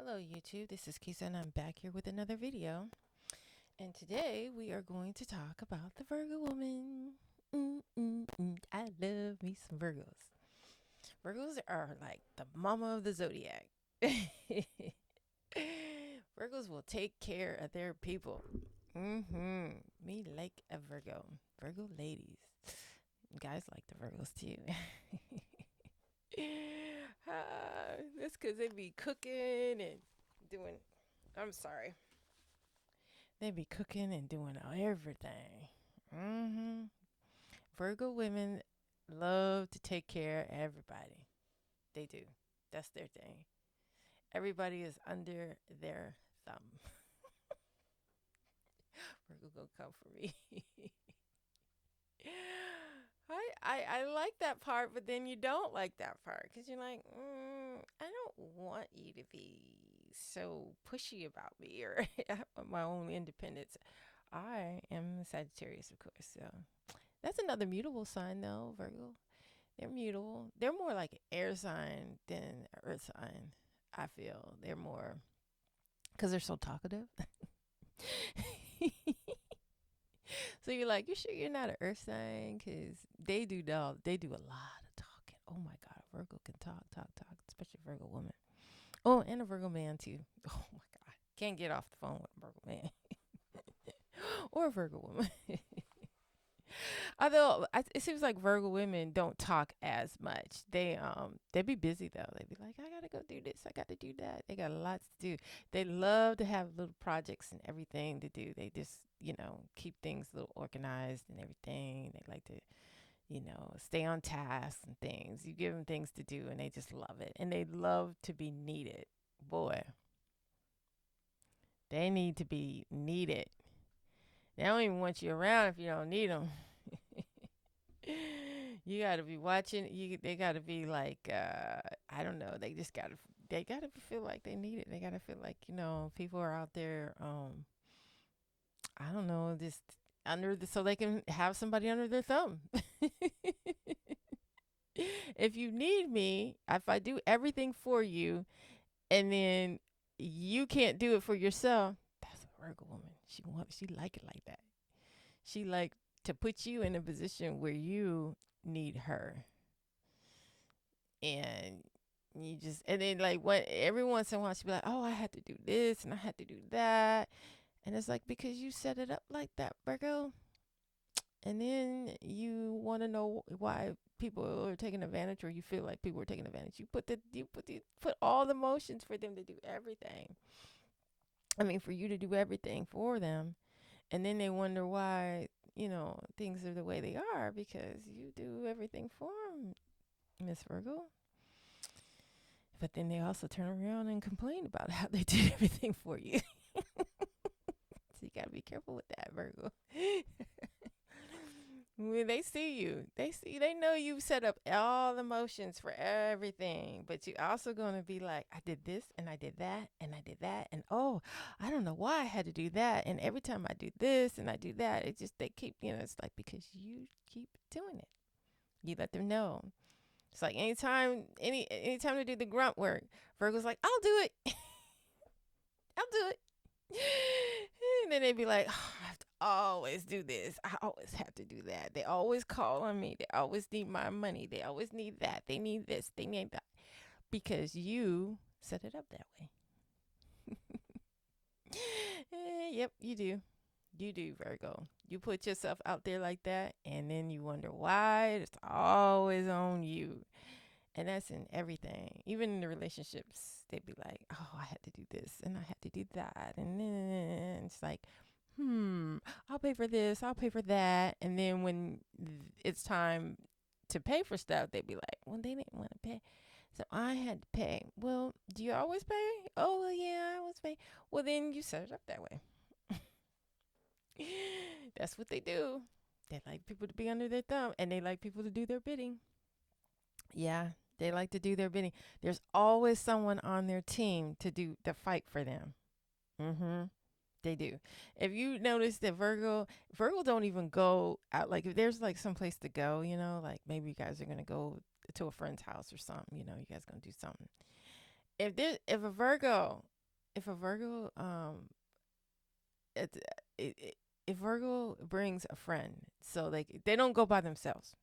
Hello YouTube, this is Kisa and I'm back here with another video. And today we are going to talk about the Virgo woman. I love me some Virgos. Virgos are like the mama of the zodiac. Virgos will take care of their people. Me like a Virgo. Virgo ladies. Guys like the Virgos too. That's because they be cooking and doing. I'm sorry. They be cooking and doing everything. hmm Virgo women love to take care of everybody. They do. That's their thing. Everybody is under their thumb. Virgo gonna come for me. I like that part, but then you don't like that part because you're like, I don't want you to be so pushy about me or my own independence. I am a Sagittarius, of course. So that's another mutable sign, though, Virgo. They're mutable. They're more like an air sign than an earth sign, I feel. They're more, because they're so talkative. So you're like, you sure you're not an earth sign? Because they do a lot of talking. Oh my God, Virgo can talk, talk, talk, especially a Virgo woman. Oh, and a Virgo man too. Oh my God, can't get off the phone with a Virgo man or a Virgo woman. Although it seems like Virgo women don't talk as much. They be busy though. They be like, I gotta go do this, I gotta do that. They got lots to do. They love to have little projects and everything to do. They just keep things a little organized and everything. They like to stay on task and things. You give them things to do and they just love it. And they love to be needed. Boy, they need to be needed. They don't even want you around if you don't need them. You gotta be watching. They gotta be like, I don't know. They gotta feel like they need it. They gotta feel like people are out there. I don't know, just so they can have somebody under their thumb. If you need me, if I do everything for you, and then you can't do it for yourself, that's a Virgo woman. She like it like that. She like to put you in a position where you need her, and and then like what every once in a while she be like, oh, I had to do this and I had to do that, and it's like because you set it up like that, Virgo, and then you want to know why people are taking advantage, or you feel like people are taking advantage. You put all the motions for them to do everything. I mean, for you to do everything for them, and then they wonder why things are the way they are because you do everything for them, Miss Virgo. But then they also turn around and complain about how they did everything for you. So you got to be careful with that, Virgo. When they see you, they know you've set up all the motions for everything, but you also going to be like, I did this and I did that and I did that. And oh, I don't know why I had to do that. And every time I do this and I do that, it just, they keep, it's like because you keep doing it. You let them know. It's like anytime they do the grunt work, Virgo's like, I'll do it. I'll do it. And then they'd be like, oh, I have to always do this. I always have to do that. They always call on me. They always need my money. They always need that. They need this. They need that. Because you set it up that way. Yep, you do. You do, Virgo. You put yourself out there like that, and then you wonder why it's always on you. And that's in everything. Even in the relationships, they'd be like, oh, I had to do this and I had to do that. And then it's like, I'll pay for this, I'll pay for that. And then when it's time to pay for stuff, they'd be like, well, they didn't want to pay. So I had to pay. Well, do you always pay? Oh, well, yeah, I always pay. Well, then you set it up that way. That's what they do. They like people to be under their thumb and they like people to do their bidding. Yeah, they like to do their bidding. There's always someone on their team to fight for them. Mm-hmm. They do. If you notice that Virgo don't even go out. Like if there's like some place to go, like maybe you guys are gonna go to a friend's house or something. You guys gonna do something. if a Virgo, if a Virgo, it, if Virgo brings a friend, so they don't go by themselves.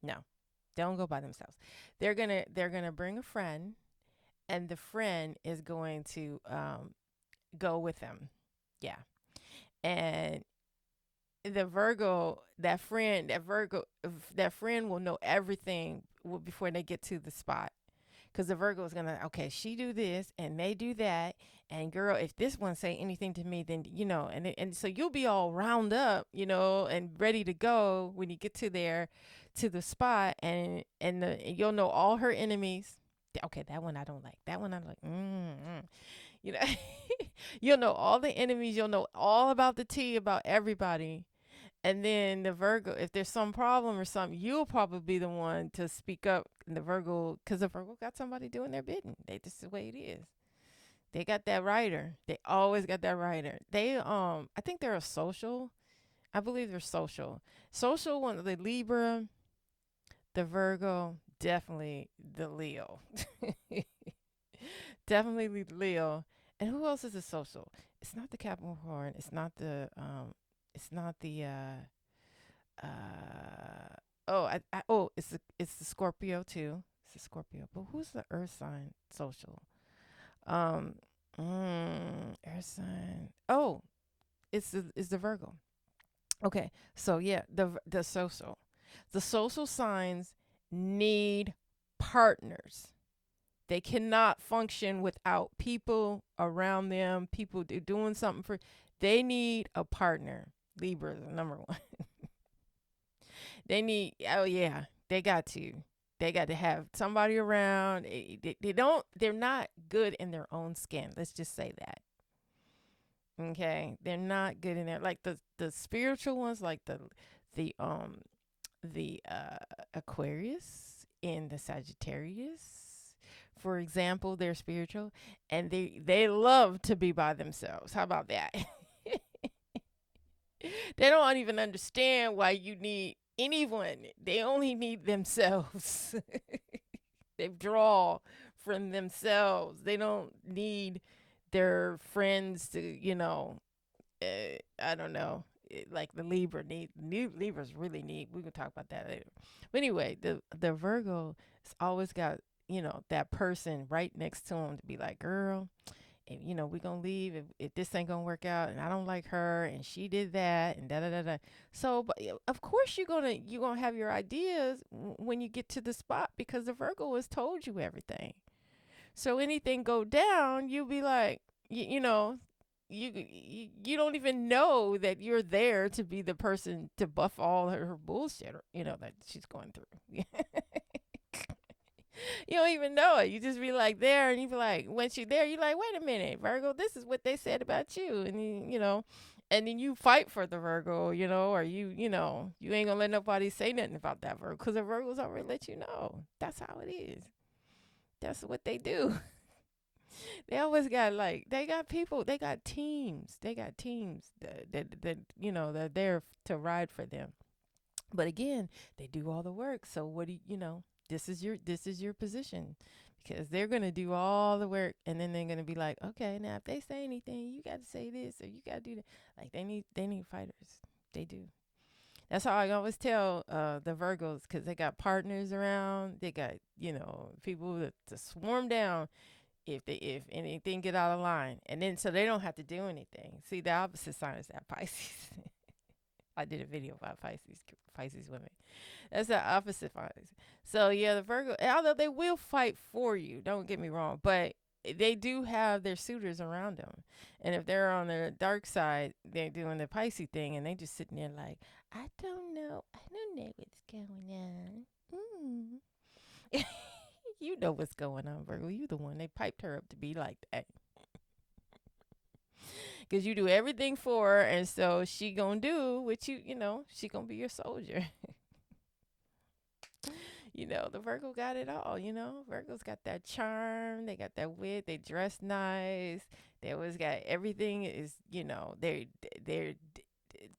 No, they don't go by themselves. They're gonna bring a friend, and the friend is going to go with them. Yeah, and the Virgo, that friend will know everything before they get to the spot. Because the Virgo is gonna, okay, she do this and they do that, and girl, if this one say anything to me, then and so you'll be all round up, and ready to go when you get to the spot, and you'll know all her enemies. Okay, that one I don't like. That one I'm like, you know, you'll know all the enemies. You'll know all about the tea about everybody, and then the Virgo, if there's some problem or something, you'll probably be the one to speak up. And the Virgo, because the Virgo got somebody doing their bidding. They just the way it is. They got that writer. They always got that writer. I think they're a social. I believe they're social. Social one, the Libra, the Virgo, definitely the Leo. Definitely Leo. And who else is a social? It's not the Capricorn. It's not the it's the Scorpio too. It's the Scorpio. But who's the Earth sign social? Um, Earth sign. Oh, it's the Virgo. Okay, so yeah, the social signs need partners. They cannot function without people around them. People doing something for. They need a partner. Libra is the number one. They need, oh yeah, they got to. They got to have somebody around. They're not good in their own skin. Let's just say that. Okay. They're not good in there. Like the spiritual ones, like the Aquarius and the Sagittarius, for example, they're spiritual and they love to be by themselves. How about that? They don't even understand why you need anyone. They only need themselves. They draw from themselves. They don't need their friends to, I don't know. Like the Libras really need. We can talk about that later. But anyway, the Virgo has always got that person right next to him to be like, girl, and we're gonna leave if this ain't gonna work out, and I don't like her and she did that and da da da da. So but of course you're gonna have your ideas when you get to the spot, because the Virgo has told you everything. So anything go down, you'll be like, you don't even know that you're there to be the person to buff all her bullshit, that she's going through. You don't even know it. You just be like there, and you be like, once you're there, you're like, wait a minute, Virgo, this is what they said about you, and and then you fight for the Virgo, or you ain't gonna let nobody say nothing about that Virgo, because the Virgos already let you know that's how it is. That's what they do. They always got they got people, they got teams that they're there to ride for them. But again, they do all the work. So what do this is your position, because they're gonna do all the work, and then they're gonna be like, okay, now if they say anything, you got to say this or you got to do that. Like they need fighters. They do. That's how I always tell the Virgos, because they got partners around. They got people to swarm down if anything get out of line, and then so they don't have to do anything. See, the opposite sign is that Pisces. I did a video about Pisces women. That's the opposite Pisces. So yeah, the Virgo, although they will fight for you, don't get me wrong, but they do have their suitors around them. And if they're on the dark side, they're doing the Pisces thing, and they just sitting there like, I don't know what's going on. You know what's going on, Virgo. You the one they piped her up to be like that. Cause you do everything for her, and so she gonna do what she gonna be your soldier. The Virgo got it all. Virgo's got that charm. They got that wit. They dress nice. They always got everything. They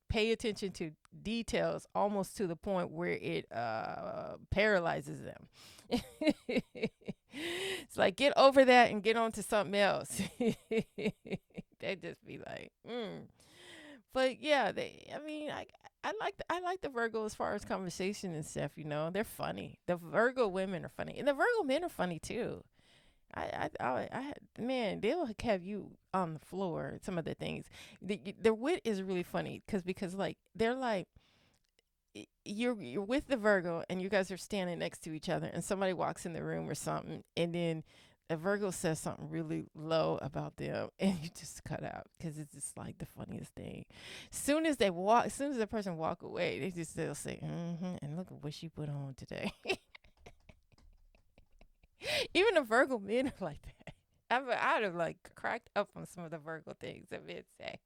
pay attention to details almost to the point where it paralyzes them. It's like, get over that and get on to something else. They just be like, But yeah, I mean, I like the Virgo as far as conversation and stuff. They're funny. The Virgo women are funny, and the Virgo men are funny too. Man, they'll have you on the floor. Some of the things, their wit is really funny because like they're like you're with the Virgo and you guys are standing next to each other and somebody walks in the room or something and then a Virgo says something really low about them and you just cut out because it's just like the funniest thing. As soon as the person walk away, they'll say, and look at what she put on today. Even the Virgo men are like that. I'd have like cracked up on some of the Virgo things that men say.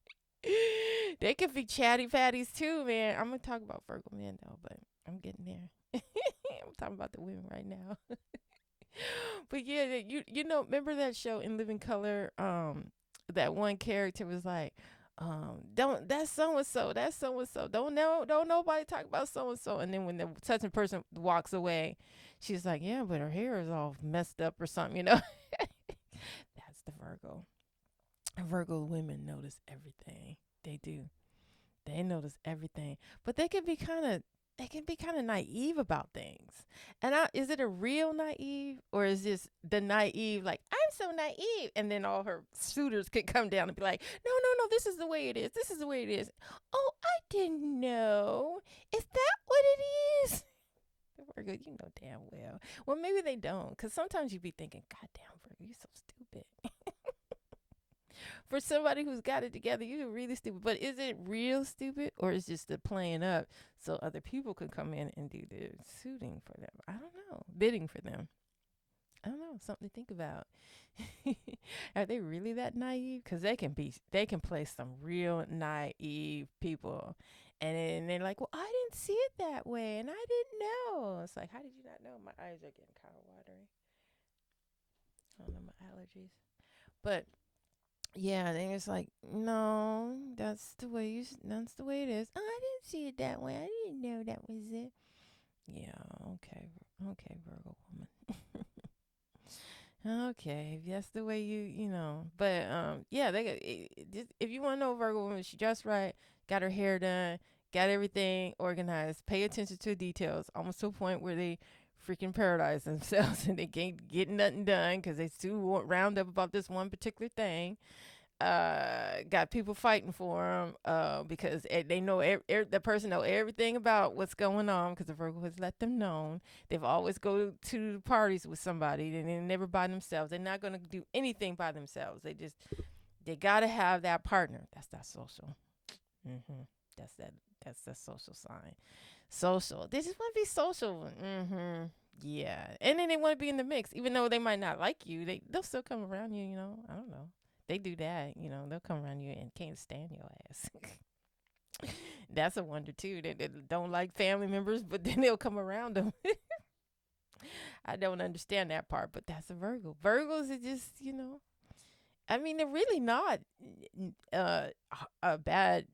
They could be chatty patties too, man. I'm gonna talk about Virgo men though, but I'm getting there. I'm talking about the women right now. But yeah, remember that show in Living Color? That one character was like, don't that's so and so, that's so and so. Don't nobody talk about so and so. And then when the such a person walks away, she's like, yeah, but her hair is all messed up or something. That's the Virgo. Virgo women notice everything. They do. They notice everything, but they can be kind of naive about things. And is it a real naive or is this the naive like I'm so naive, and then all her suitors could come down and be like, no, no, no, this is the way it is. This is the way it is. Oh, I didn't know. Is that what it is? Virgo, you know damn well. Well, maybe they don't, because sometimes you be thinking, God damn, Virgo, you're so stupid. For somebody who's got it together, you're really stupid. But is it real stupid or is it just the playing up so other people can come in and do the suiting for them? I don't know. Bidding for them. I don't know. Something to think about. Are they really that naive? Because they can play some real naive people. And then they're like, well, I didn't see it that way. And I didn't know. It's like, how did you not know? My eyes are getting kind of watery. I don't know, my allergies. But yeah, they was like, no, that's the way it is. Oh, I didn't see it that way. I didn't know that was it. Yeah, okay, okay, Virgo woman. Okay, if that's the way But yeah, if you want to know Virgo woman, she dressed right, got her hair done, got everything organized, pay attention to details, almost to a point where they freaking paralyze themselves and they can't get nothing done because they too round up about this one particular thing. Got people fighting for them because they know the person know everything about what's going on because the Virgo has let them know. They've always go to parties with somebody and they're never by themselves. They're not going to do anything by themselves. They got to have that partner. That's that social. hmm That's that. That's the social sign. Social. They just want to be social. Yeah, and then they want to be in the mix, even though they might not like you. They'll still come around you. I don't know. They do that. They'll come around you and can't stand your ass. That's a wonder too. They don't like family members, but then they'll come around them. I don't understand that part, but that's a Virgo. Virgos are just. I mean, they're really not uh, a bad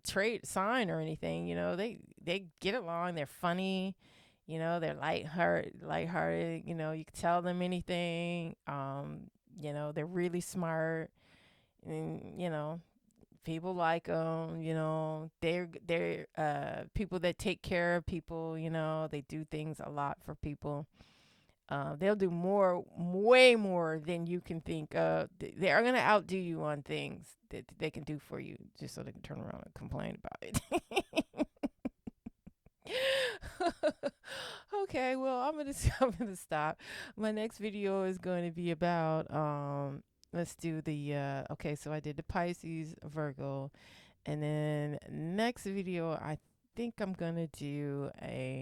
trait sign or anything. They get along. They're funny. They're lighthearted. You can tell them anything. They're really smart, and people like them. They're people that take care of people. They do things a lot for people. They'll do more, way more than you can think of. They are gonna outdo you on things that they can do for you, just so they can turn around and complain about it. Okay, well, I'm gonna stop. My next video is going to be about let's do the okay, so I did the Pisces, Virgo, and then next video I think I'm gonna do a